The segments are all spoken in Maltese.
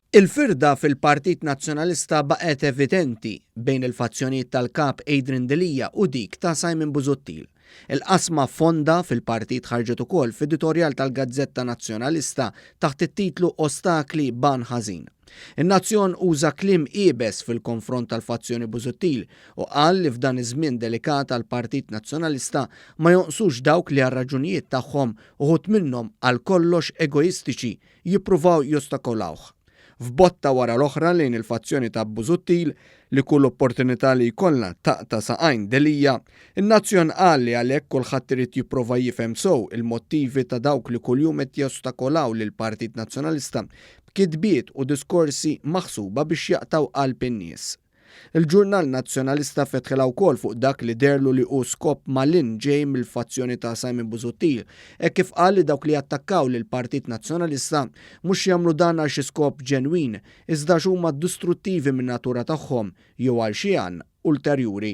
Il-firda fil-Partit Nazzjonalista baqgħet evidenti bejn il-fazzjonijiet tal-kap Adrian Delija u dik ta' Simon Busuttil. Il-qasma fonda fil-partit ħarġet ukoll f'editorjal tal-Gazzetta Nazzjonalista taħt it-titlu Ostakli ban ħażin. In-Nazzjon uża kliem qiebes fil-konfront tal-fazzjoni Busuttil u qal li f'dan iż-żmien delikat għall-Partit Nazzjonalista ma jonqsux dawk li għar-raġunijiet tagħhom uħud minnhom għal kollox egoistiċi jippruvaw jostakolawh. F'botta wara l-oħra lejn il-fazzjoni ta' Busuttil li kull opportunità li jkollha taqta' saqajn Delija, in-Nazzjon qal li għalhekk kulħadd irid jipprova jifhem sew il-mottivi ta' dawk li kuljum qed jostakolaw lill-Partit Nazzjonalista b'kitbiet u diskorsi maħsuba biex jaqtaw qalb in-nies. Il-ġurnal Nazzjonalista fetħilha wkoll fuq dak li derlu li hu skop malin ġej mill-fazzjoni ta' Simon Busuttil, kif qal li dawk li attakkaw lil Partit Nazzjonalista mhux jagħmlu dan għal xi skop ġenwin, iżda huma distruttivi min-natura tagħhom jew għal xi għan ulterjuri.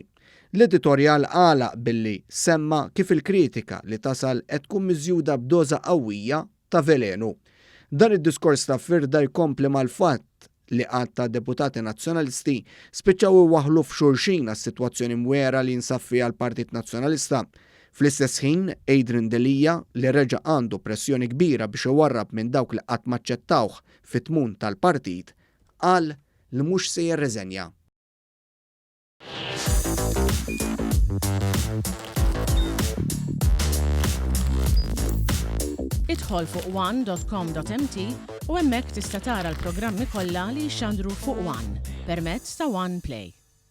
L-editorjal għalaq billi semma kif il-kritika li tasal qed tkun miżjuda b'doża qawwija ta' velenu. Dan id-diskors ta' firda jkompli mal-fatt li għatta deputati nazzjonalisti spiċċaw iwaħħlu f'xulxin għas-sitwazzjoni mwera li jinsab fiha l-Partit Nazzjonalista. Fl-istess ħin, Adrian Delija li reġa' għandu pressjoni kbira biex iwarrab minn dawk li qatt ma ċċettawh fit-tmun tal-partit, qal li mhux se jirreżenja. Idħol fuq one.com.mt u hemmhekk tista' tara l-programmi kollha li jxandru fuq One permezz ta' One Play.